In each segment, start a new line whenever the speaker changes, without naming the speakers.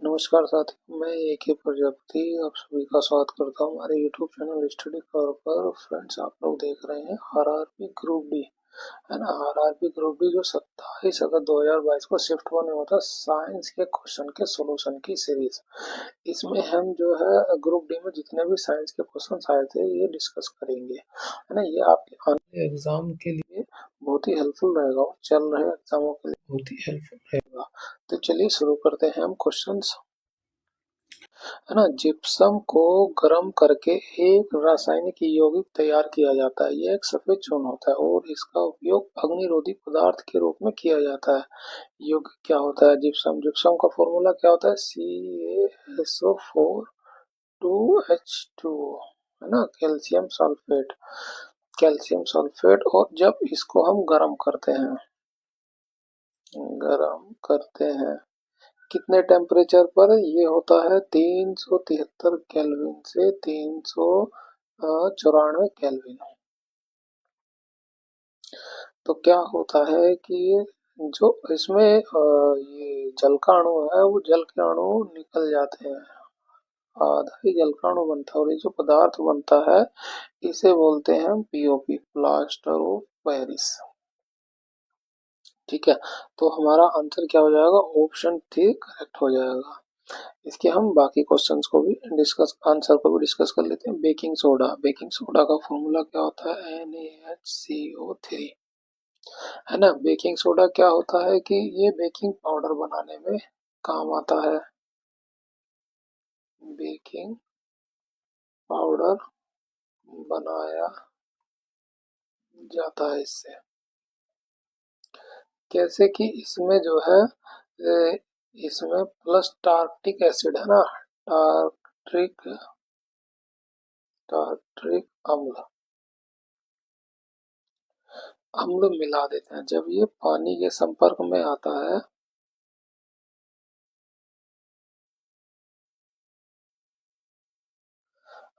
नमस्कार साथियों, मैं ए.के. प्रजापति आप सभी का स्वागत करता हूँ हमारे यूट्यूब चैनल स्टडी कवर पर। फ्रेंड्स, आप लोग देख रहे हैं आरआरबी ग्रुप डी, है ना। आरआरबी ग्रुप डी जो 27 अगस्त 2022 को शिफ्ट होने होता है साइंस के क्वेश्चन के सॉल्यूशन की सीरीज। इसमें हम जो है ग्रुप डी में जितने भी साइंस के क्वेश्चन आए थे ये डिस्कस करेंगे, है ना। ये आपके आने एग्जाम के लिए बहुत ही हेल्पफुल रहेगा और चल रहे एग्जामों के लिए बहुत ही हेल्पफुल रहेगा। तो चलिए शुरू करते हैं हम क्वेश्चंस, है ना। जिप्सम को गर्म करके एक रासायनिक यौगिक तैयार किया जाता है। यह एक सफेद चूर्ण होता है और इसका उपयोग अग्निरोधी पदार्थ के रूप में किया जाता है। यौगिक क्या होता है? जिप्सम। जिप्सम का फॉर्मूला क्या होता है? CaSO4 2H2, है ना। Calcium sulphate, calcium sulphate. और जब इसको हम गर्म करते हैं, गर्म करते हैं कितने टेम्परेचर पर? ये होता है 373 केल्विन से 394 केल्विन। तो क्या होता है कि जो इसमें ये जल का अणु है वो जल के अणु निकल जाते हैं, आधा ही जल का अणु बनता है और ये जो पदार्थ बनता है इसे बोलते हैं हम पीओपी, प्लास्टर ऑफ पेरिस। ठीक है, तो हमारा आंसर क्या हो जाएगा? ऑप्शन 3 करेक्ट हो जाएगा। इसके हम बाकी क्वेश्चंस को भी डिस्कस, आंसर को भी डिस्कस कर लेते हैं। Baking soda. बेकिंग सोडा का फॉर्मूला क्या होता है? NaHCO3, है ना। बेकिंग सोडा क्या होता है कि ये बेकिंग पाउडर बनाने में काम आता है। बेकिंग पाउडर बनाया जाता है इससे। कैसे कि इसमें जो है इसमें प्लस टार्टिक एसिड, है ना। टार्ट्रिक टार्ट्रिक अम्ल अम्ल मिला देते हैं। जब ये पानी के संपर्क में आता है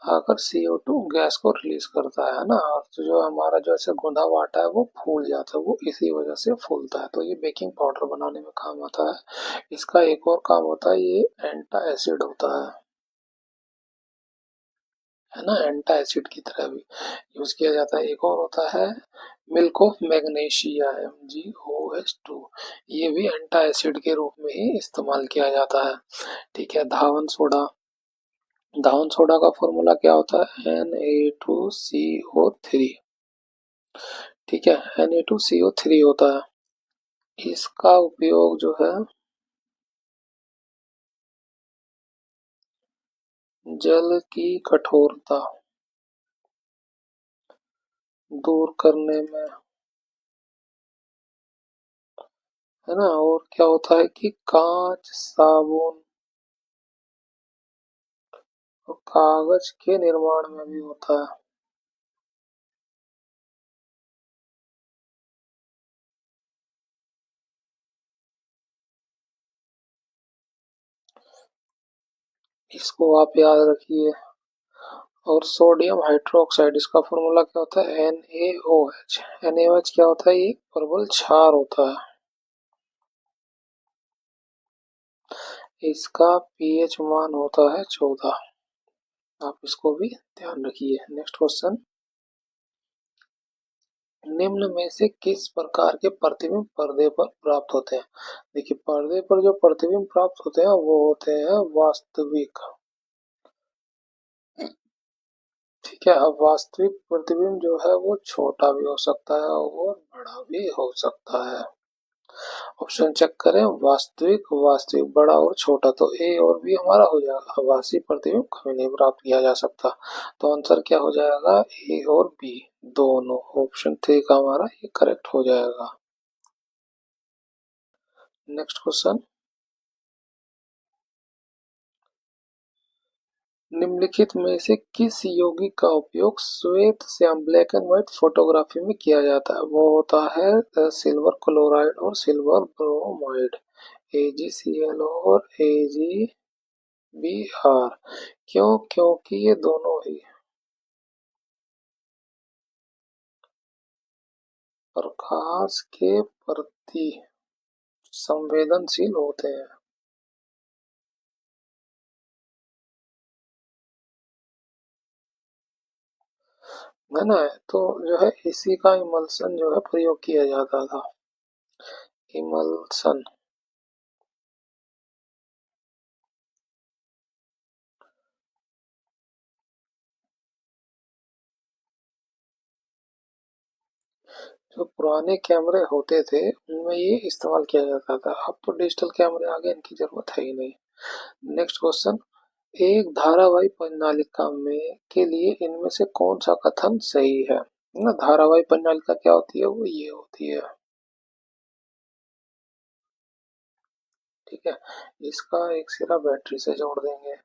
आकर CO2 गैस को रिलीज करता है ना। और तो जो हमारा जो ऐसे गुंधा हुआ आटा है वो फूल जाता है, वो इसी वजह से फूलता है। तो ये बेकिंग पाउडर बनाने में काम आता है। इसका एक और काम होता है, ये एंटा एसिड होता है ना। एंटा एसिड की तरह भी यूज किया जाता है। एक और होता है मिल्क ऑफ मैग्नीशिया, MgOH2। ये भी एंटा एसिड के रूप में ही इस्तेमाल किया जाता है। ठीक है। धावन सोडा। धावन सोडा का फॉर्मूला क्या होता है? Na2CO3। ठीक है, Na2CO3 होता है। इसका उपयोग जो है जल की कठोरता दूर करने में, है ना। और क्या होता है कि कांच, साबुन और कागज के निर्माण में भी होता है। इसको आप याद रखिए। और सोडियम हाइड्रोक्साइड, इसका फॉर्मूला क्या होता है? NaOH। NaOH क्या होता है? ये प्रबल क्षार होता है। इसका pH मान होता है 14। आप इसको भी ध्यान रखिए। नेक्स्ट क्वेश्चन, निम्न में से किस प्रकार के प्रतिबिंब पर्दे पर प्राप्त होते हैं? देखिए, पर्दे पर जो प्रतिबिंब प्राप्त होते हैं वो होते हैं वास्तविक। ठीक है। अब वास्तविक प्रतिबिंब जो है वो छोटा भी हो सकता है और बड़ा भी हो सकता है। ऑप्शन चेक करें। वास्तविक, वास्तविक, बड़ा और छोटा। तो ए और बी हमारा हो जाएगा। आभासी प्रतिबिंब कभी नहीं प्राप्त किया जा सकता। तो आंसर क्या हो जाएगा? ए और बी दोनों। ऑप्शन 3 का हमारा ये करेक्ट हो जाएगा। नेक्स्ट क्वेश्चन, निम्नलिखित में से किस यौगिक का उपयोग श्वेत Shyam, black and white photography में किया जाता है? वो होता है सिल्वर क्लोराइड और सिल्वर ब्रोमाइड, AgCl और AgBr। क्यों? क्योंकि ये दोनों ही प्रकाश के प्रति संवेदनशील होते हैं। है ना। तो जो है इसी का इमल्सन जो है प्रयोग किया जाता था, इमल्सन। जो पुराने कैमरे होते थे उनमें ये इस्तेमाल किया जाता था, अब तो डिजिटल कैमरे आ गए, इनकी जरूरत है ही नहीं। नेक्स्ट क्वेश्चन, एक धारावाही प्रणालिका में के लिए इनमें से कौन सा कथन सही है ना। धारावाही प्रणालिका क्या होती है, वो ये होती है, ठीक है। इसका एक सिरा बैटरी से जोड़ देंगे।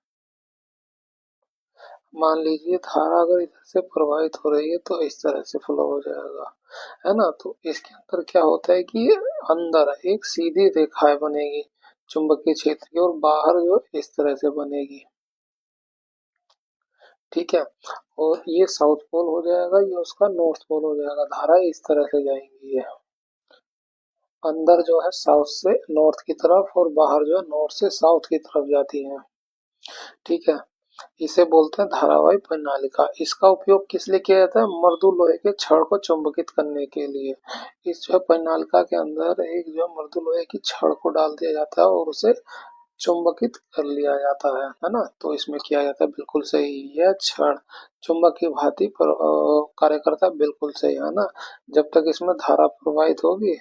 मान लीजिए धारा अगर इधर से प्रवाहित हो रही है तो इस तरह से फ्लो हो जाएगा, है ना। तो इसके अंदर क्या होता है कि अंदर एक सीधी रेखाएं बनेगी चुंबकीय क्षेत्र की, और बाहर जो इस तरह से बनेगी, ठीक है। और ये साउथ पोल हो जाएगा, ये उसका नॉर्थ पोल हो जाएगा, धारा इस तरह से जाएंगी ये, अंदर जो है साउथ से नॉर्थ की तरफ और बाहर जो है नॉर्थ से साउथ की तरफ जाती है, ठीक है। इसे बोलते हैं धारावाही प्रणालिका। इसका उपयोग किस लिए किया जाता है, मृदु लोहे के छड़ को चुंबकित करने के लिए। इस जो है प्रणालिका के अंदर एक जो मृदु लोहे की छड़ को डाल दिया जाता है और उसे चुंबकित कर लिया जाता है ना। तो इसमें किया जाता है, बिल्कुल सही, यह छड़ चुंबक की भांति कार्य करता है, बिल्कुल सही है ना। जब तक इसमें धारा प्रवाहित होगी,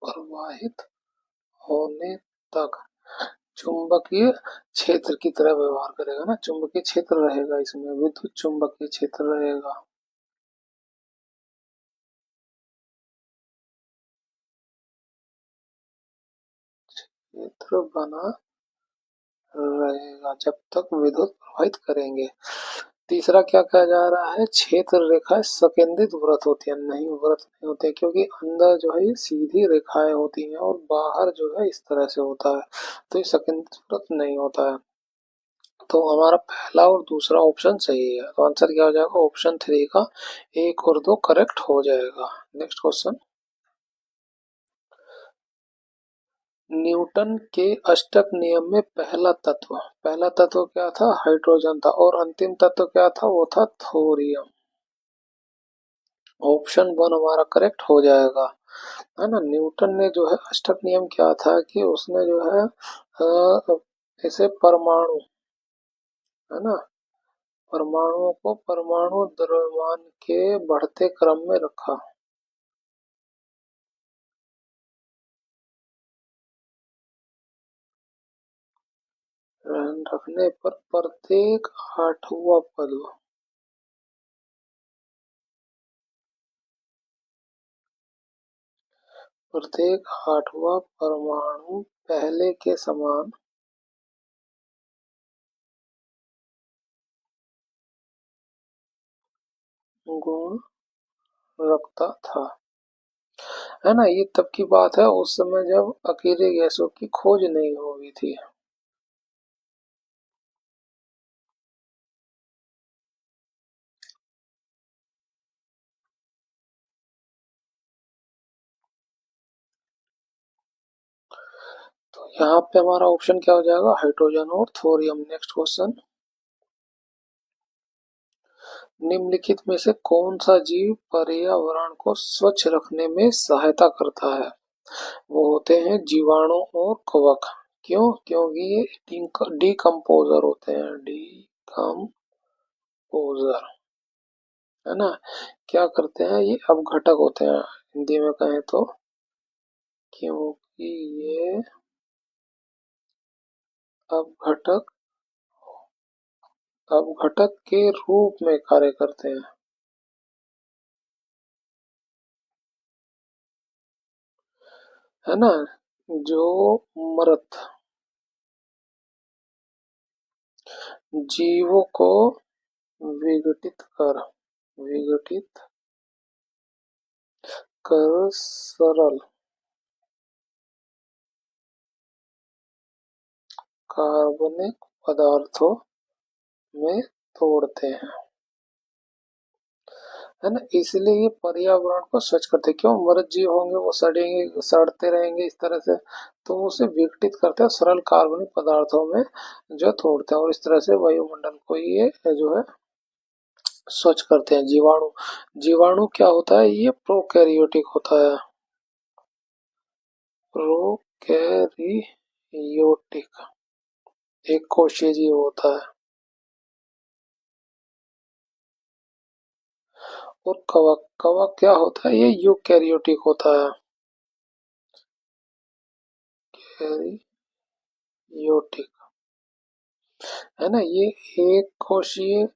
प्रवाहित होने तक चुंबकीय क्षेत्र की तरह व्यवहार करेगा ना, चुंबकीय क्षेत्र रहेगा, इसमें विद्युत चुंबकीय क्षेत्र रहेगा, क्षेत्र बना रहेगा जब तक विद्युत प्रवाहित करेंगे। तीसरा क्या कहा जा रहा है, क्षेत्र रेखाएं संकेंद्रित वृत्त होती है, नहीं वृत्त नहीं होते, क्योंकि अंदर जो है ये सीधी रेखाएं होती हैं और बाहर जो है इस तरह से होता है, तो ये संकेंद्रित वृत्त नहीं होता है। तो हमारा पहला और दूसरा ऑप्शन सही है, तो आंसर क्या हो जाएगा, ऑप्शन थ्री का एक और दो करेक्ट हो जाएगा। नेक्स्ट क्वेश्चन, न्यूटन के अष्टक नियम में पहला तत्व क्या था, हाइड्रोजन था, और अंतिम तत्व क्या था, वो था थोरियम। ऑप्शन वन हमारा करेक्ट हो जाएगा, है ना। न्यूटन ने जो है अष्टक नियम क्या था कि उसने जो है इसे परमाणु, है ना, परमाणुओं को परमाणु द्रव्यमान के बढ़ते क्रम में रखा। रखने पर प्रत्येक आठवां पद, प्रत्येक आठवां परमाणु पहले के समान गुण रखता था, है ना। ये तब की बात है, उस समय जब अकेले गैसों की खोज नहीं हुई थी। तो यहाँ पे हमारा ऑप्शन क्या हो जाएगा, हाइड्रोजन और थोरियम। नेक्स्ट क्वेश्चन, निम्नलिखित में से कौन सा जीव पर्यावरण को स्वच्छ रखने में सहायता करता है। वो होते हैं जीवाणु और कवक। क्यों, क्योंकि ये डिकम्पोजर होते हैं, डिकम्पोजर, है ना। क्या करते हैं, ये अपघटक होते हैं, हिंदी में कहें तो, क्योंकि ये अपघटक अपघटक के रूप में कार्य करते हैं, है ना। जो मृत जीवों को विघटित कर विघटित कर सरल कार्बनिक पदार्थों में तोड़ते हैं, है ना। इसलिए ये पर्यावरण को स्वच्छ करते हैं। क्यों? मृत जीव होंगे वो सड़ेंगे, सड़ते रहेंगे इस तरह से, तो वो उसे विघटित करते हैं, सरल कार्बनिक पदार्थों में जो तोड़ते हैं, और इस तरह से वायुमंडल को ये जो है स्वच्छ करते हैं। जीवाणु, जीवाणु क्या होता है? ये प्रोकैरियोटिक होता है, प्रोकैरियोटिक, एक कोशीय जीव होता है। और कवक, कवक क्या होता है? ये यूकैरियोटिक होता है, कैरियोटिक, है ना। ये एक कोशीय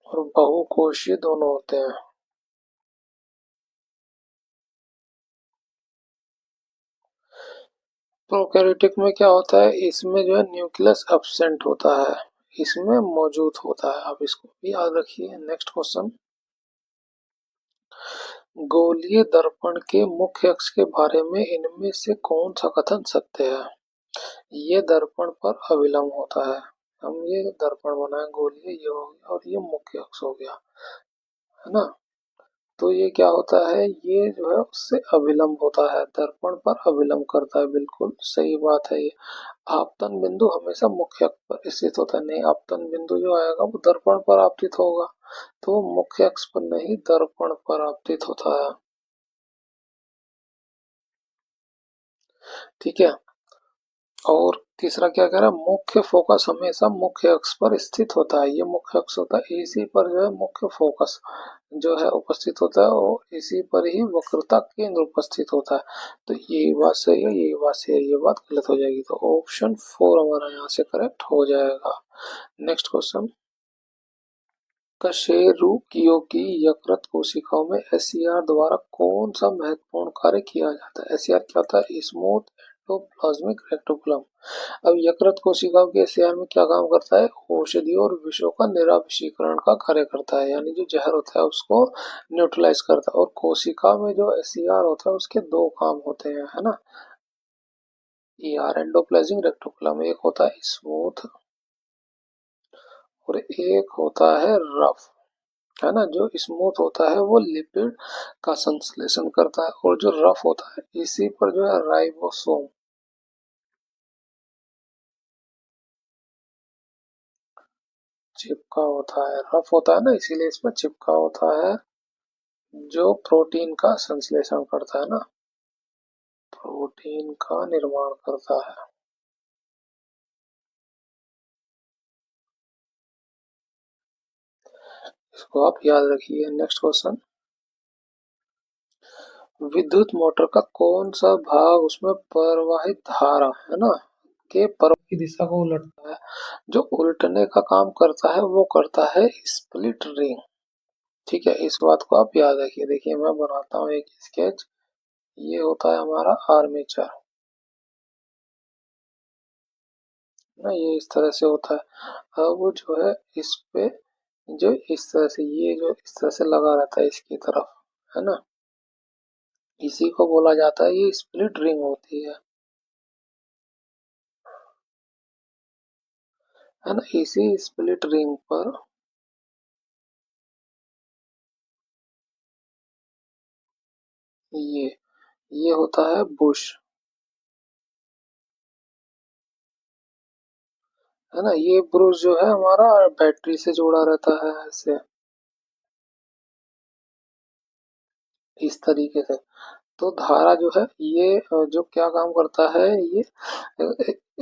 और बहुकोशीय दोनों होते हैं। प्रोकैरियोटिक में क्या होता है? इसमें जो है न्यूक्लियस एब्सेंट होता है, इसमें मौजूद होता है। आप इसको भी याद रखिए। नेक्स्ट क्वेश्चन, गोलीय दर्पण के मुख्य अक्ष के बारे में इनमें से कौन सा कथन सत्य है? ये दर्पण पर अभिलंब होता है। हम ये दर्पण बनाए गोलीय, ये हो गया, और ये मुख्य अक्ष हो गया, है ना। तो ये क्या होता है? ये जो है उससे अभिलंब होता है, दर्पण पर अभिलंब करता है। बिल्कुल सही बात है ये। आपतन बिंदु हमेशा मुख्य अक्ष पर स्थित होता है। नहीं, आपतन बिंदु जो आएगा वो दर्पण पर आपतित होगा, तो वो मुख्य अक्ष पर नहीं, दर्पण पर आपतित होता है। ठीक है। और तीसरा क्या कह रहा है? मुख्य फोकस हमेशा मुख्य अक्ष पर स्थित होता है। ये मुख्य अक्ष होता है, इसी पर जो है मुख्य फोकस जो है उपस्थित होता है, और इसी पर ही वक्रता केंद्र उपस्थित होता है। तो यही बात सही है, यही बात सही है, ये बात गलत हो जाएगी। तो ऑप्शन 4 हमारा यहाँ से करेक्ट हो जाएगा। नेक्स्ट क्वेश्चन, कशेरुकियों की यकृत कोशिकाओं में एससीआर द्वारा कौन सा महत्वपूर्ण कार्य किया जाता है? एससीआर क्या होता है? Smooth endoplasmic reticulum. अब यकृत कोशिकाओं के एससीआर में क्या काम करता है? औषधि और विषों का निराभिषीकरण का कार्य करता है, यानी जो जहर होता है उसको न्यूट्रलाइज करता है। और कोशिका में जो एससीआर होता है उसके दो काम होते हैं, है ना। ईआर एंडोप्लाज्मिक रेक्टिकुलम, एक होता है स्मूथ और एक होता है रफ, है ना। जो स्मूथ होता है वो लिपिड का संश्लेषण करता है, और जो रफ होता है इसी पर जो है राइबोसोम चिपका होता है। रफ होता है ना, इसीलिए इसमें चिपका होता है, जो प्रोटीन का संश्लेषण करता है ना, प्रोटीन का निर्माण करता है। इसको आप याद रखिए। नेक्स्ट क्वेश्चन, विद्युत मोटर का कौन सा भाग उसमें प्रवाहित धारा, है ना, के प्रवाह की दिशा को उलटता है? जो उलटने का काम करता है वो करता है स्प्लिट रिंग। ठीक है, इस बात को आप याद रखिए। देखिए मैं बनाता हूँ एक स्केच। ये होता है हमारा आर्मेचर ना, ये इस तरह से होता है। अब वो जो है इस पे जो इस तरह से, ये जो इस तरह से लगा रहता है इसकी तरफ, है ना, इसी को बोला जाता है, ये स्प्लिट रिंग होती है ना। इसी स्प्लिट रिंग पर ये ये होता है बुश, है ना। ये ब्रूश जो है हमारा बैटरी से जोड़ा रहता है ऐसे, इस तरीके से। तो धारा जो है ये जो क्या काम करता है, ये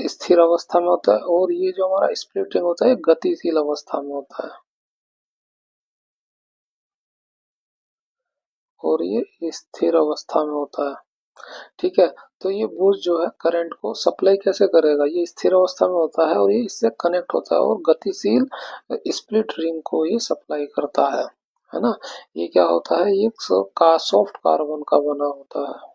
स्थिर अवस्था में होता है, और ये जो हमारा स्प्लिटिंग होता है गतिशील अवस्था में होता है, और ये स्थिर अवस्था में होता है। ठीक है। तो ये बूस्ट जो है करंट को सप्लाई कैसे करेगा? ये स्थिर अवस्था में होता है, और ये इससे कनेक्ट होता है, और गतिशील स्प्लिट रिंग को ये सप्लाई करता है ना। ये क्या होता है? ये का सॉफ्ट कार्बन का बना होता है,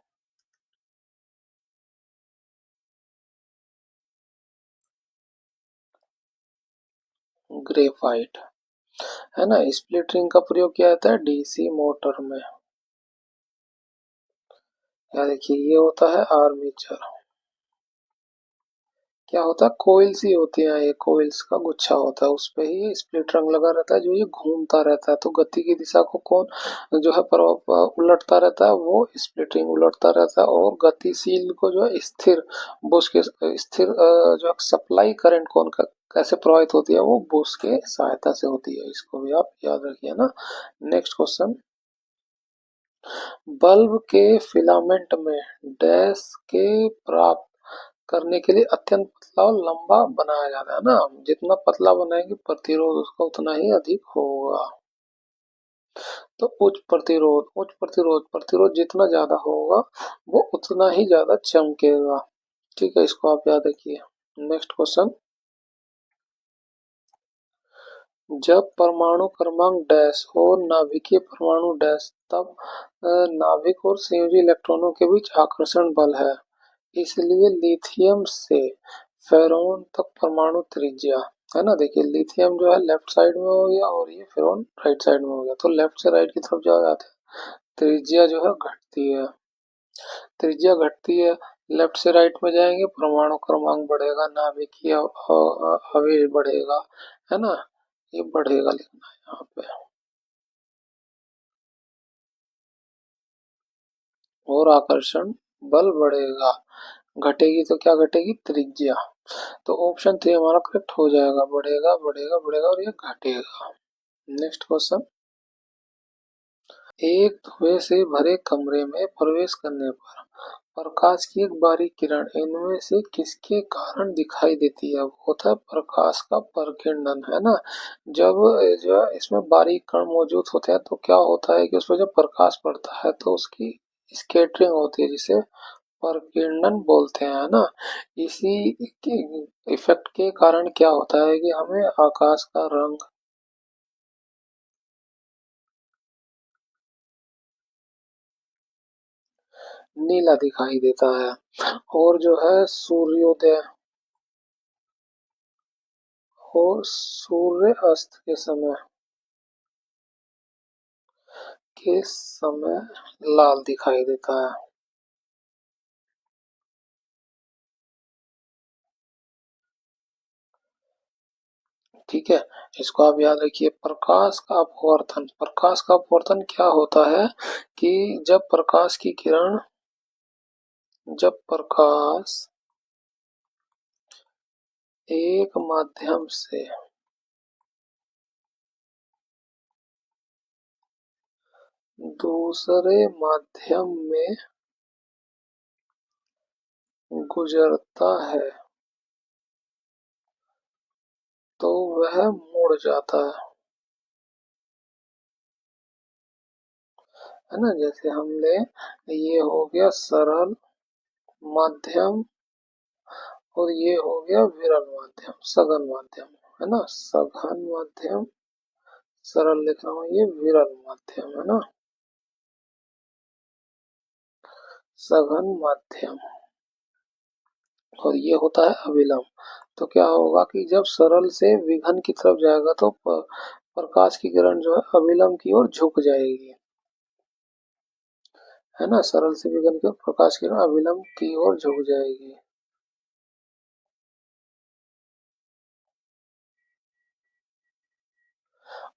ग्रेफाइट, है ना। स्प्लिट रिंग का प्रयोग किया जाता है डीसी मोटर में। या देखिए ये होता है आर्मेचर, क्या होता है, कोइल्स ही होती हैं, ये कोइल्स का गुच्छा होता है, उस पे ही स्प्लिट रंग लगा रहता है जो ये घूमता रहता है। तो गति की दिशा को कौन जो है उलटता रहता है, वो स्प्लिटिंग उलटता रहता है। और गतिशील को जो है स्थिर बुश के स्थिर जो सप्लाई करंट कौन कैसे प्रभावित होती है, वो बुश के सहायता से होती है। इसको भी आप याद रखिए ना। नेक्स्ट क्वेश्चन, बल्ब के फिलामेंट में डैश के प्राप्त करने के लिए अत्यंत पतला और लंबा बनाया जाता है ना। जितना पतला बनाएंगे प्रतिरोध उसका उतना ही अधिक होगा। तो उच्च प्रतिरोध जितना ज्यादा होगा वो उतना ही ज्यादा चमकेगा। ठीक है, इसको आप याद रखिए। नेक्स्ट क्वेश्चन, जब परमाणु क्रमांक डैश और नाभिकीय परमाणु डैश, तब नाभिक और संयोजी इलेक्ट्रॉनों के बीच आकर्षण बल है। इसलिए लिथियम से फेरोन तक परमाणु त्रिज्या है ना। देखिए लिथियम जो है लेफ्ट साइड में हो गया और ये फेरोन राइट साइड में हो गया, तो लेफ्ट से राइट की तरफ जा जाते हैं, त्रिज्या जो है घटती है। त्रिज्या घटती है, लेफ्ट से राइट में जाएंगे परमाणु क्रमांक बढ़ेगा, नाभिकीय आवेश बढ़ेगा, है ना। ये बढ़ेगा लिखना है यहाँ पे। और आकर्षण बल बढ़ेगा, घटेगी तो क्या घटेगी, त्रिज्या। तो ऑप्शन 3 हमारा करेक्ट हो जाएगा, बढ़ेगा बढ़ेगा बढ़ेगा और ये घटेगा। नेक्स्ट क्वेश्चन, एक धुएं से भरे कमरे में प्रवेश करने पर प्रकाश की एक बारीक किरण इनमें से किसके कारण दिखाई देती है। वो होता है प्रकाश का परिकीर्णन, है ना। जब जो है इसमें बारीक कण मौजूद होते हैं तो क्या होता है कि उसमें जब प्रकाश पड़ता है तो उसकी स्कैटरिंग होती है, जिसे परिकीर्णन बोलते हैं, है ना। इसी इफेक्ट के कारण क्या होता है कि हमें आकाश का रंग नीला दिखाई देता है। और जो है सूर्योदय और सूर्य अस्त के समय लाल दिखाई देता है। ठीक है, इसको आप याद रखिए। प्रकाश का अपवर्तन क्या होता है कि जब प्रकाश एक माध्यम से दूसरे माध्यम में गुजरता है तो वह मुड़ जाता है ना। जैसे हमने ये हो गया सरल माध्यम और ये हो गया विरल माध्यम, सघन माध्यम, है ना। सघन माध्यम, सरल लिख रहा हूँ, ये विरल माध्यम है ना, सघन माध्यम। और ये होता है अविलंब। तो क्या होगा कि जब सरल से विघन की तरफ जाएगा तो प्रकाश की किरण जो है अविलंब की ओर झुक जाएगी, है ना। सरल से विघन की ओर प्रकाश की किरण अविलंब की ओर झुक जाएगी।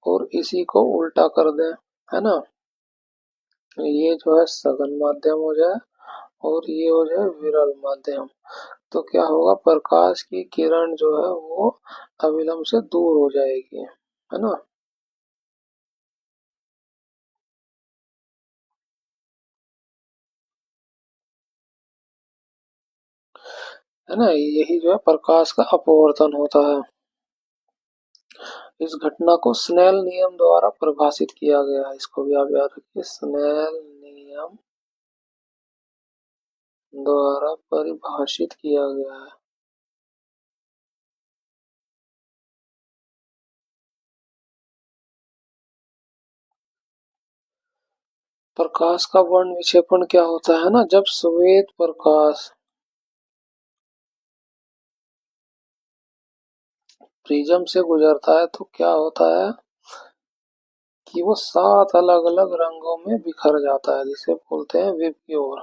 और इसी को उल्टा कर दें, है ना, ये जो है सघन माध्यम हो जाए और ये हो जाए विरल माध्यम। तो क्या होगा, प्रकाश की किरण जो है वो अविलंब से दूर हो जाएगी, है ना। है ना, यही जो है प्रकाश का अपवर्तन होता है। इस घटना को स्नेल नियम द्वारा परिभाषित किया गया है। इसको भी आप याद रखिए, स्नेल नियम द्वारा परिभाषित किया गया है। प्रकाश का वर्ण विक्षेपण क्या होता है ना, जब श्वेत प्रकाश प्रिज्म से गुजरता है तो क्या होता है कि वो 7 अलग अलग रंगों में बिखर जाता है, जिसे बोलते हैं विबग्योर।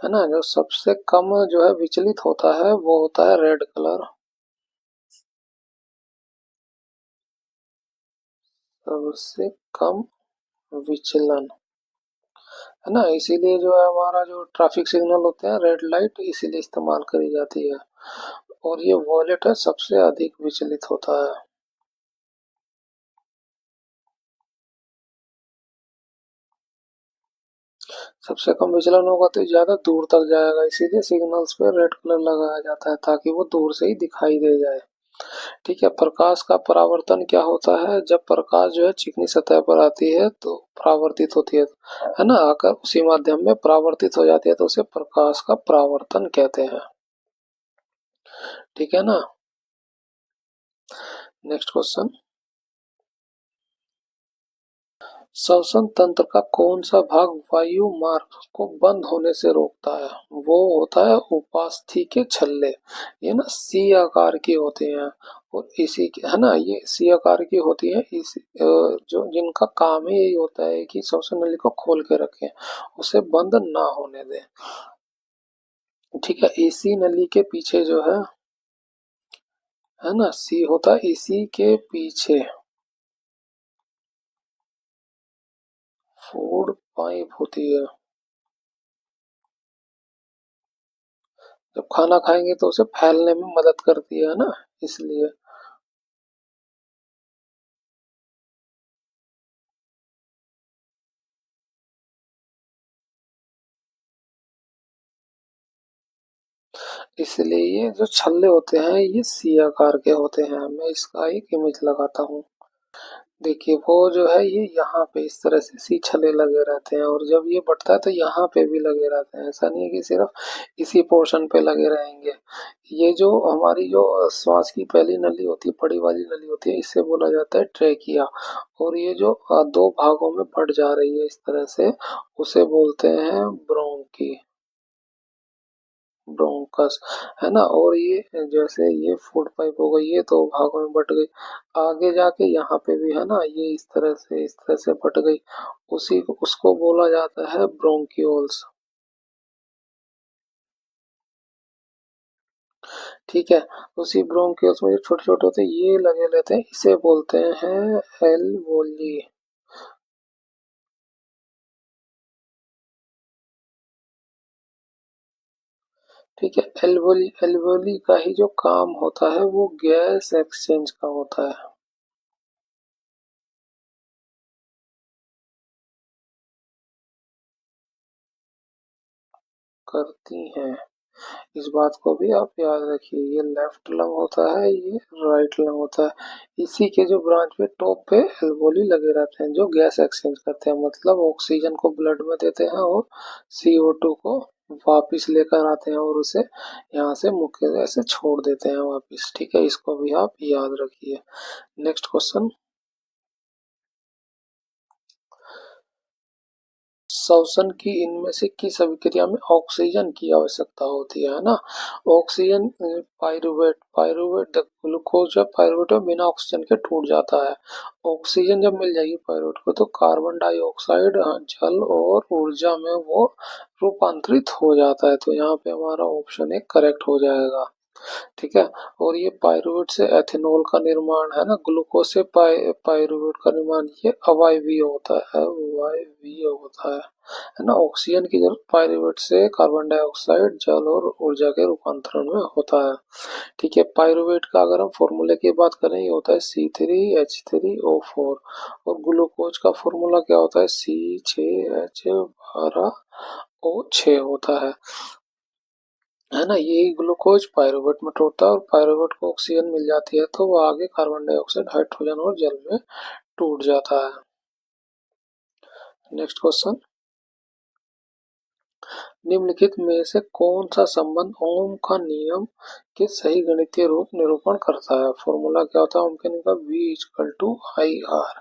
है ना। जो सबसे कम जो है विचलित होता है वो होता है रेड कलर। सबसे कम विचलन, है ना। इसीलिए जो है हमारा जो ट्रैफिक सिग्नल होते हैं रेड लाइट इसीलिए इस्तेमाल करी जाती है। और ये वॉलेट है सबसे अधिक विचलित होता है। सबसे कम विचलन होगा तो ज्यादा दूर तक जाएगा, इसीलिए सिग्नल्स पे रेड कलर लगाया जाता है ताकि वो दूर से ही दिखाई दे जाए। ठीक है। प्रकाश का परावर्तन क्या होता है? जब प्रकाश जो है चिकनी सतह पर आती है तो परावर्तित होती है ना। आकर उसी माध्यम में परावर्तित हो जाती है तो उसे प्रकाश का परावर्तन कहते हैं। ठीक है ना। Next question. श्वसन तंत्र का कौन सा भाग वायु मार्ग को बंद होने से रोकता है? वो होता है उपास्थि के छल्ले। ये ना सी आकार की होते हैं और इसी के, है ना, ये सी आकार की होती है। इस जो जिनका काम ही यही होता है कि श्वसन नली को खोल के रखें, उसे बंद ना होने दें। ठीक है। इसी नली के पीछे जो है ना, सी होता है इसी के पीछे फूड पाइप होती है। जब खाना खाएंगे तो उसे फैलने में मदद करती है ना, इसलिए। इसलिए ये जो छल्ले होते हैं ये सी आकार के होते हैं। मैं इसका एक इमेज लगाता हूँ। देखिए वो जो है ये यहाँ पे इस तरह से सी छल्ले लगे रहते हैं और जब ये बढ़ता है तो यहाँ पे भी लगे रहते हैं। ऐसा नहीं है कि सिर्फ इसी पोर्शन पे लगे रहेंगे। ये जो हमारी जो श्वास की पहली नली होती है, बड़ी वाली नली होती है, इससे बोला जाता है ट्रेकिया। और ये जो दो भागों में बढ़ जा रही है इस तरह से, उसे बोलते हैं ब्रोंकी, ब्रोंकस, है ना। और ये जैसे ये फूड पाइप हो गई, ये दो भागों में बट गई। आगे जाके यहाँ पे भी है ना, ये इस तरह से बट गई। उसी को उसको बोला जाता है ब्रोंक्यूल्स। ठीक है। उसी ब्रोंक्यूल्स में जो छोटे छोटे होते हैं ये लगे रहते हैं, इसे बोलते हैं एल्वोली। ठीक है। एल्वोली, एल्वोली का ही जो काम होता है वो गैस एक्सचेंज का होता है। करती हैं। इस बात को भी आप याद रखिए, ये लेफ्ट लंग होता है, ये राइट लंग होता है। इसी के जो ब्रांच पे टॉप पे एल्वोली लगे रहते हैं जो गैस एक्सचेंज करते हैं, मतलब ऑक्सीजन को ब्लड में देते हैं और CO2 को वापिस लेकर आते हैं और उसे यहाँ से मुख्य से छोड़ देते हैं वापिस। ठीक है, इसको भी आप याद रखिए। Next question. श्वसन की इनमें से किस अभिक्रिया में ऑक्सीजन की आवश्यकता होती है ना। ऑक्सीजन पायरुवेट, पायरुवेट ग्लूकोज है, पायरुवेट में बिना ऑक्सीजन के टूट जाता है। ऑक्सीजन जब मिल जाएगी पायरुवेट को तो कार्बन डाइऑक्साइड जल और ऊर्जा में वो रूपांतरित हो जाता है। तो यहाँ पे हमारा ऑप्शन एक करेक्ट हो जाएगा। ठीक है। और ये पायरुवेट से एथेनॉल का निर्माण, है ना, ग्लूकोज से पायरुवेट का निर्माण, ये अवायवीय होता है, अवायवीय होता है ना। ऑक्सीजन की जरूरत पायरुवेट से कार्बन डाइऑक्साइड जल और ऊर्जा के रूपांतरण में होता है। ठीक है। पायरुवेट का अगर हम फॉर्मूले की बात करें, ये होता है C3H3O4। और ग्लूकोज का फॉर्मूला क्या होता है? C6H12O6 होता है ना। यही ग्लूकोज पायरुवेट में टूटता है और पायरुवेट को ऑक्सीजन मिल जाती है तो वो आगे कार्बन डाइऑक्साइड, हाइड्रोजन और जल में टूट जाता है। Next question. निम्नलिखित में से कौन सा संबंध ओम का नियम के सही गणितीय रूप निरूपण करता है? फॉर्मूला क्या होता है ओम के नियम का? V=IR।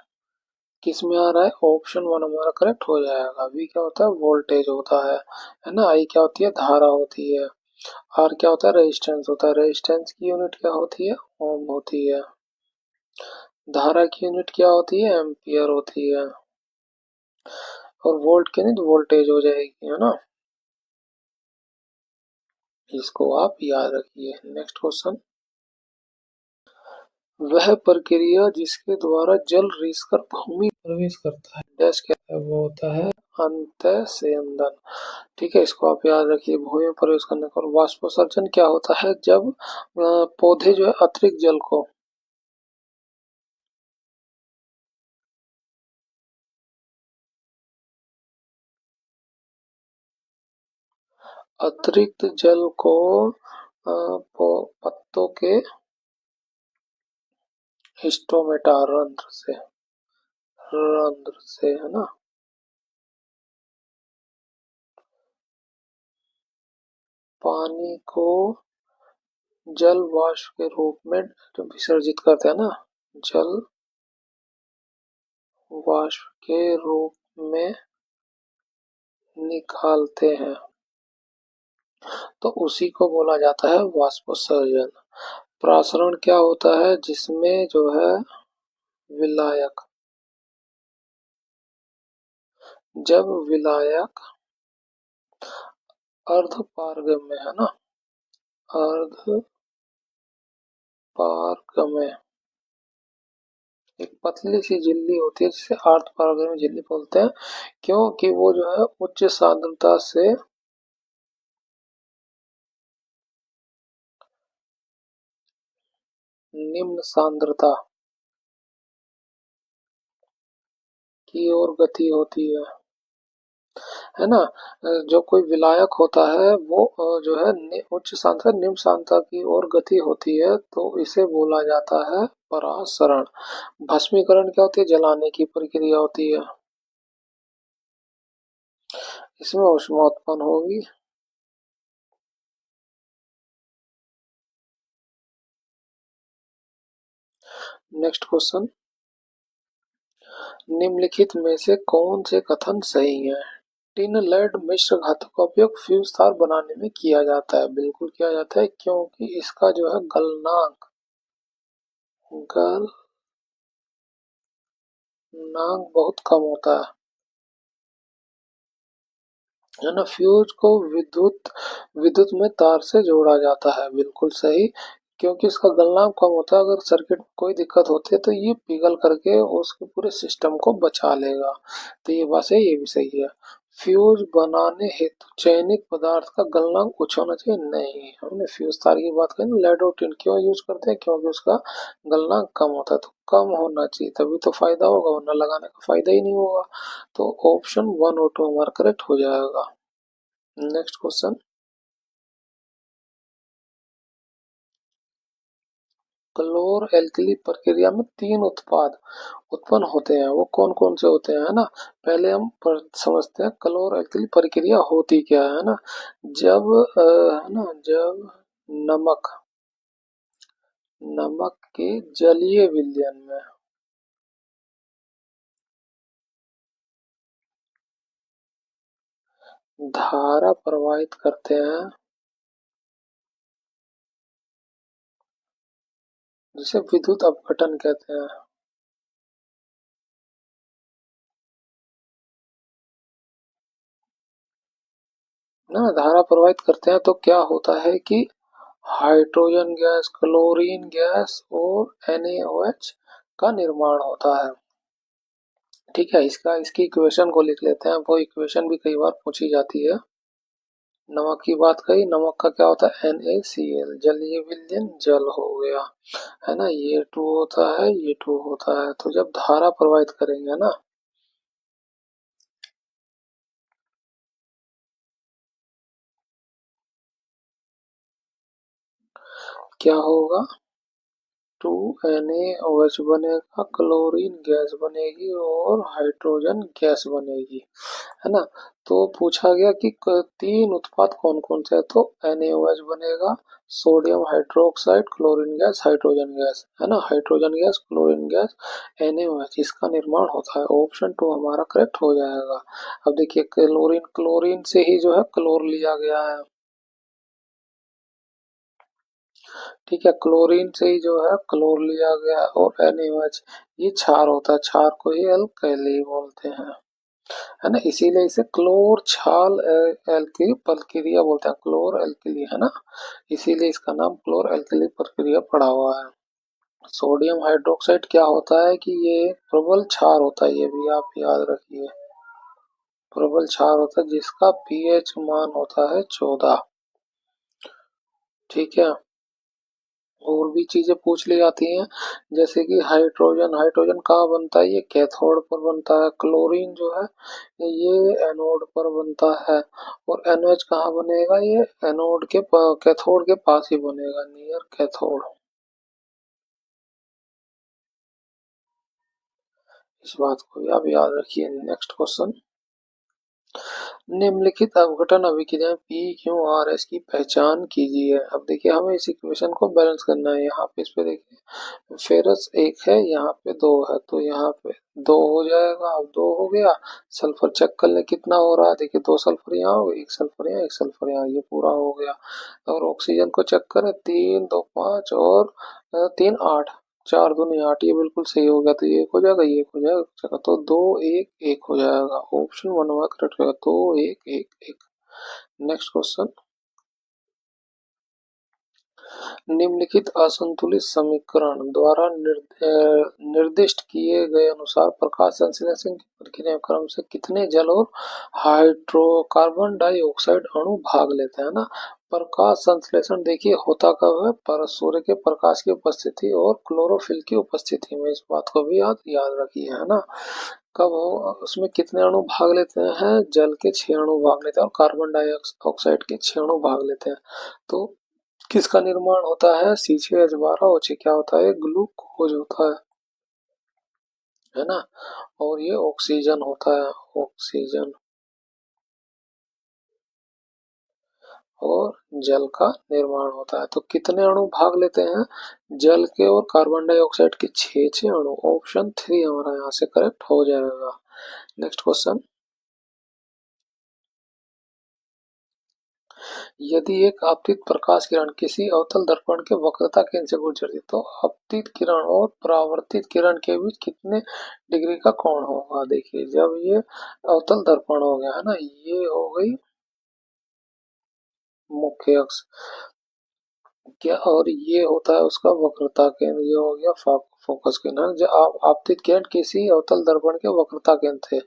किस में आ रहा है? ऑप्शन 1 हमारा करेक्ट हो जाएगा। V क्या होता है? वोल्टेज होता है ना। I क्या होती है? धारा होती है। R क्या होता है? रेजिस्टेंस होता है। रेजिस्टेंस की यूनिट क्या होती है? ओम होती है। धारा की यूनिट क्या होती है? एम्पियर होती है। और वोल्ट की यूनिट वोल्टेज हो जाएगी, है ना। इसको आप याद रखिए। नेक्स्ट क्वेश्चन, वह प्रक्रिया जिसके द्वारा जल रिसकर भूमि प्रवेश करता है डैश क्या है, वो होता है अंतःस्यंदन। ठीक है, इसको आप याद रखिए। भूमि में प्रवेश करने पर वाष्पोत्सर्जन क्या होता है, जब पौधे जो है अतिरिक्त जल को अतिरिक्त जल को पत्तों के स्टोमेटा रंध्र से है ना, पानी को जल वाष्प के रूप में विसर्जित करते हैं ना, जल वाष्प के रूप में निकालते हैं, तो उसी को बोला जाता है वाष्पोत्सर्जन। प्रासरण क्या होता है, जिसमें जो है विलायक, जब विलायक अर्धपारगम्य है ना, अर्धपारगम्य एक पतली सी झिल्ली होती है जिसे अर्धपारगम्य झिल्ली बोलते हैं, क्योंकि वो जो है उच्च सांद्रता से निम्न सांद्रता की ओर गति होती है ना। जो कोई विलायक होता है वो जो है उच्च सांद्रता निम्न सांद्रता की ओर गति होती है, तो इसे बोला जाता है परासरण। भस्मीकरण क्या होती है, जलाने की प्रक्रिया होती है, इसमें ऊष्मा उत्पन्न होगी। नेक्स्ट क्वेश्चन, निम्नलिखित में से कौन से कथन सही है। टिन लेड मिश्र धातु का उपयोग फ्यूज तार बनाने में किया जाता है, बिल्कुल किया जाता है, क्योंकि इसका जो है गलनांक बहुत कम होता है ना। फ्यूज को विद्युत विद्युत में तार से जोड़ा जाता है, बिल्कुल सही, क्योंकि इसका गलनांक कम होता है। अगर सर्किट में कोई दिक्कत होती है तो ये पिघल करके उसके पूरे सिस्टम को बचा लेगा, तो ये बात है, ये भी सही है। फ्यूज बनाने हेतु चयनित पदार्थ का गलनांक उच्च होना चाहिए, नहीं, हमने फ्यूज तार की बात करी, लेड और टिन क्यों यूज करते हैं, क्योंकि उसका गलनांक कम होता है, तो कम होना चाहिए तभी तो फायदा होगा, वरना लगाने का फायदा ही नहीं होगा। तो ऑप्शन 1 और 2 हमारा करेक्ट हो जाएगा। नेक्स्ट क्वेश्चन, क्लोर एल्कली प्रक्रिया में 3 उत्पाद उत्पन्न होते हैं, वो कौन कौन से होते हैं, है ना। पहले हम समझते हैं क्लोर एल्कली प्रक्रिया होती क्या है ना। जब है ना, जब नमक नमक के जलीय विलयन में धारा प्रवाहित करते हैं, जिसे विद्युत अपघटन कहते हैं ना। धारा प्रवाहित करते हैं तो क्या होता है कि हाइड्रोजन गैस, क्लोरीन गैस और NaOH का निर्माण होता है। ठीक है, इसकी इक्वेशन को लिख लेते हैं, वो इक्वेशन भी कई बार पूछी जाती है। नमक की बात कही, नमक का क्या होता है, NaCl, जलीय विलयन जल हो गया, है ना। ये टू होता है, ये टू होता है, तो जब धारा प्रवाहित करेंगे ना, क्या होगा, 2NaOH बनेगा, क्लोरीन गैस बनेगी और हाइड्रोजन गैस बनेगी, है ना। तो पूछा गया कि 3 उत्पाद कौन कौन से है, तो NaOH बनेगा, sodium hydroxide, chlorine gas, hydrogen gas, है ना। Hydrogen gas, chlorine gas, NaOH, इसका निर्माण होता है। ऑप्शन 2 हमारा करेक्ट हो जाएगा। अब देखिए, क्लोरीन से ही जो है क्लोर लिया गया है, ठीक है, क्लोरीन से ही जो है क्लोर लिया गया, और NaOH ये क्षार होता है, क्षार को ही अल्कली बोलते हैं। है ना, इसीलिए इसे क्लोर छाल एल्की प्रक्रिया बोलते हैं, क्लोर एल्किली, है ना, इसीलिए इसका नाम क्लोर एल्किली प्रक्रिया पड़ा हुआ है। सोडियम हाइड्रोक्साइड क्या होता है कि ये एक प्रबल क्षार होता है, ये भी आप याद रखिए, प्रबल क्षार होता है जिसका पीएच मान होता है 14। ठीक है, और भी चीजें पूछ ली जाती हैं, जैसे कि हाइड्रोजन, हाइड्रोजन कहाँ बनता है, ये कैथोड पर बनता है। क्लोरीन जो है ये एनोड पर बनता है। और एनओएच कहाँ बनेगा, ये एनोड के कैथोड के पास ही बनेगा, नियर कैथोड। इस बात को भी आप याद रखिए। नेक्स्ट क्वेश्चन, निम्नलिखित अपघटन अभिक्रिया पी क्यू आर एस की पहचान कीजिए। अब देखिए हमें इस इक्वेशन को बैलेंस करना है। यहाँ पे इस पे देखिए फेरस एक है, यहाँ पे दो है, तो यहाँ पे दो हो जाएगा। अब दो हो गया, सल्फर चेक कर ले कितना हो रहा है। देखिए दो सल्फर यहाँ हो गए, एक सल्फर यहाँ, एक सल्फर यहाँ, ये पूरा हो गया। और ऑक्सीजन को चेक करें, तीन दो पाँच और तीन आठ, चार दूनी आठ, ये बिल्कुल सही हो गया। तो ये एक हो जाएगा, ये एक हो जाएगा, तो दो एक एक हो जाएगा। ऑप्शन वन हमारा करेक्ट होगा, दो एक एक एक। नेक्स्ट क्वेश्चन, निम्नलिखित असंतुलित समीकरण द्वारा निर्दिष्ट किए गए अनुसार प्रकाश संश्लेषण की प्रक्रिया क्रम से कितने जल और हाइड्रोकार्बन डाइऑक्साइड अणु भाग लेते हैं ना। प्रकाश संश्लेषण देखिए होता कब है, पर सूर्य के प्रकाश की उपस्थिति और क्लोरोफिल की उपस्थिति में। इस बात को भी याद याद रखिए, है ना। कब हो, उसमें कितने अणु भाग लेते हैं, जल के 6 अणु भाग लेते हैं और कार्बन डाइऑक्साइड के 6 अणु भाग लेते हैं। तो किसका निर्माण होता है, C6H12 O6 क्या होता है, ग्लूकोज होता है ना। और ये ऑक्सीजन होता है, ऑक्सीजन। और जल का निर्माण होता है। तो कितने अणु भाग लेते हैं, जल के और कार्बन डाइऑक्साइड के 6 अणु। ऑप्शन 3 हमारा यहाँ से करेक्ट हो जाएगा। नेक्स्ट क्वेश्चन, यदि एक आपतित प्रकाश किरण किसी अवतल दर्पण के वक्रता केंद्र से गुजरती तो आपतित किरण और परावर्तित किरण के बीच कितने डिग्री का कोण होगा। देखिए जब ये अवतल दर्पण हो गया है ना, ये हो गई मुख्य अक्ष, क्या, और ये होता है उसका वक्रता केंद्र, ये हो गया फोकस किरण। जब आप आपतित किरण किसी अवतल दर्पण के वक्रता केंद्र थे,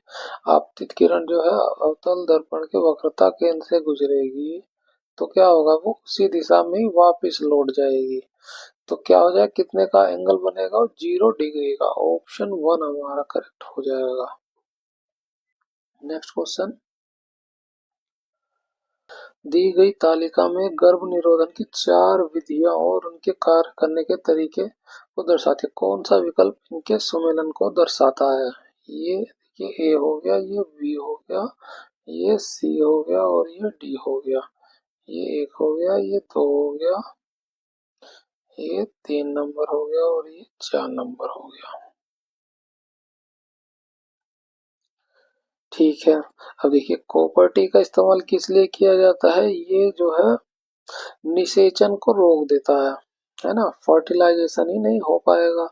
आपतित किरण जो है अवतल दर्पण के वक्रता केंद्र से गुजरेगी, तो क्या होगा, वो उसी दिशा में ही वापस लौट जाएगी। तो क्या हो जाएगा, कितने का एंगल बनेगा, 0 डिग्री का। ऑप्शन वन हमारा करेक्ट हो जाएगा। नेक्स्ट क्वेश्चन, दी गई तालिका में गर्भ निरोधन की 4 विधियां और उनके कार्य करने के तरीके को दर्शाती है। कौन सा विकल्प इनके सुमेलन को दर्शाता है। ये ए हो गया, ये बी हो गया, ये सी हो गया और ये डी हो गया। ये एक हो गया, ये दो हो गया, ये 3 नंबर हो गया और ये 4 नंबर हो गया। ठीक है, अब देखिए कॉपर का इस्तेमाल किस लिए किया जाता है, ये जो है निषेचन को रोक देता है ना, फर्टिलाइजेशन ही नहीं हो पाएगा,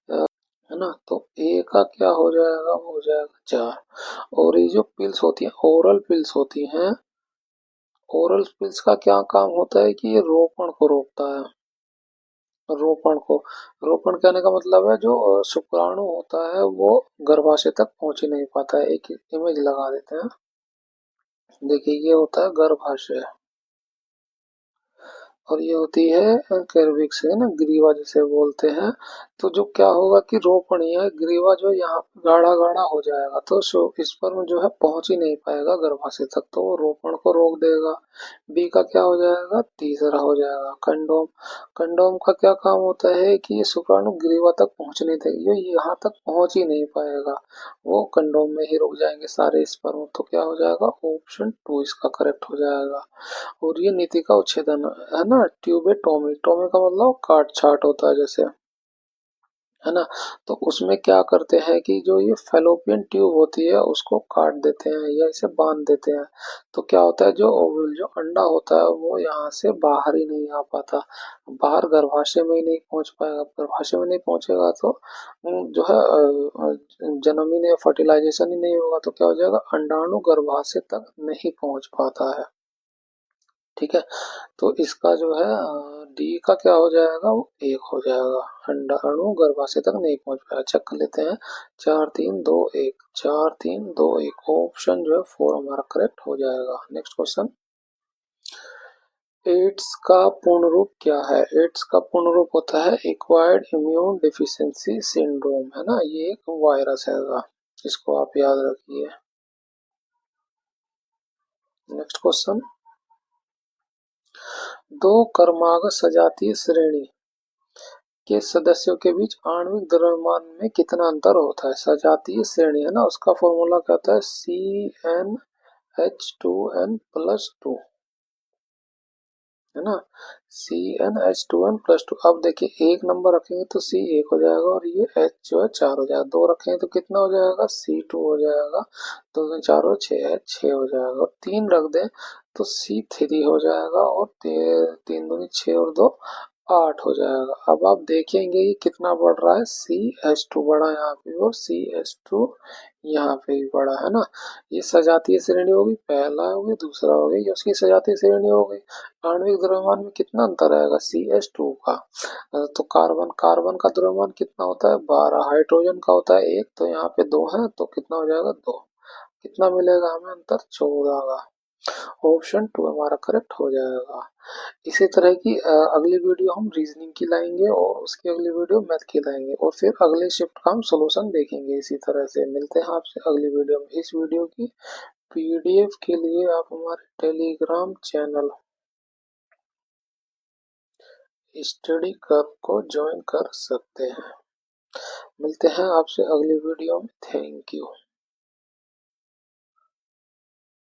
है ना। तो ए का क्या हो जाएगा, वो हो जाएगा 4। और ये जो पिल्स होती हैं, ओरल पिल्स होती हैं, ओरल पिल्स का क्या काम होता है कि ये रोपण को रोकता है, रोपण को, रोपण कहने का मतलब है जो शुक्राणु होता है वो गर्भाशय तक पहुंच ही नहीं पाता है। एक इमेज लगा देते हैं, देखिए ये होता है गर्भाशय, और ये होती है कैर्विक्स, है ना, ग्रीवा जिसे बोलते हैं। तो जो क्या होगा कि रोपणी है, ग्रीवा जो यहाँ गाढ़ा गाढ़ा हो जाएगा, तो स्पर्म जो है पहुंच ही नहीं पाएगा गर्भाशय तक, तो वो रोपण को रोक देगा। बी का क्या हो जाएगा, तीसरा हो जाएगा कंडोम। कंडोम का क्या काम होता है कि ये शुक्राणु ग्रीवा तक पहुंच नहीं देगा, ये यहाँ तक पहुंच ही नहीं पाएगा, वो कंडोम में ही रुक जाएंगे सारे स्पर्म। तो क्या हो जाएगा, ऑप्शन 2 इसका करेक्ट हो जाएगा। और ये नीति का उच्छेदन है ना, ट्यूबेटोमी, टोमी का मतलब काट छाट होता है जैसे, है ना। तो उसमें क्या करते हैं कि जो ये फेलोपियन ट्यूब होती है उसको काट देते हैं या इसे बांध देते हैं। तो क्या होता है, जो ओवल जो अंडा होता है वो यहाँ से बाहर ही नहीं आ पाता, बाहर गर्भाशय में ही नहीं पहुंच पाएगा। गर्भाशय में नहीं पहुंचेगा तो जो है जनन ही फर्टिलाइजेशन ही नहीं होगा, तो क्या हो जाएगा, अंडाणु गर्भाशय तक नहीं पहुंच पाता है। ठीक है, तो इसका जो है डी का क्या हो जाएगा, वो एक हो जाएगा, अंडाणु गर्भाशय तक नहीं पहुंच पाया। चेक कर लेते हैं, 4 3 2 1, 4 3 2 1, ऑप्शन जो है 4 हमारा करेक्ट हो जाएगा। नेक्स्ट क्वेश्चन, एड्स का पूर्ण रूप क्या है? एड्स का पूर्ण रूप होता है एक्वायर्ड इम्यून डिफिशियंसी सिंड्रोम, है ना, ये एक वायरस है, इसको आप याद रखिए। नेक्स्ट क्वेश्चन, दो क्रमागत सजातीय श्रेणी के सदस्यों के बीच आणविक द्रव्यमान में कितना अंतर होता है? सजातीय श्रेणी है ना, उसका फॉर्मूला क्या होता है, CnH2n+2, है ना, CnH2n+2। अब देखिए एक नंबर रखेंगे तो C एक हो जाएगा और ये H जो है 4 हो जाएगा, दो रखेंगे तो कितना हो जाएगा, C2 हो जाएगा, दो दूनी 4 और 6 है 6 हो जाएगा, और तीन रख दें तो C3 हो जाएगा, और तीन दूनी 6 और 2 8 हो जाएगा। अब आप देखेंगे ये कितना बढ़ रहा है, CH2 बढ़ा यहाँ पे और CH2 यहाँ पे भी बढ़ा, है ना। ये सजातीय श्रेणी होगी, पहला हो गया, दूसरा हो गया, ये उसकी सजातीय श्रेणी हो गई। आणविक द्रव्यमान में कितना अंतर आएगा, CH2 का। तो कार्बन कार्बन का द्रव्यमान कितना होता है, 12, हाइड्रोजन का होता है 1, तो यहाँ पे 2 है तो कितना हो जाएगा, 2, कितना मिलेगा हमें अंतर, 14 का। ऑप्शन 2 हमारा करेक्ट हो जाएगा। इसी तरह की अगली वीडियो हम रीजनिंग की लाएंगे और उसकी अगली वीडियो मैथ की लाएंगे, और फिर अगले शिफ्ट का हम सोल्यूशन देखेंगे। इसी तरह से मिलते हैं आपसे अगली वीडियो में। इस वीडियो की पीडीएफ के लिए आप हमारे टेलीग्राम चैनल स्टडी क्लब को ज्वाइन कर सकते हैं। मिलते हैं आपसे अगली वीडियो में। Thank you.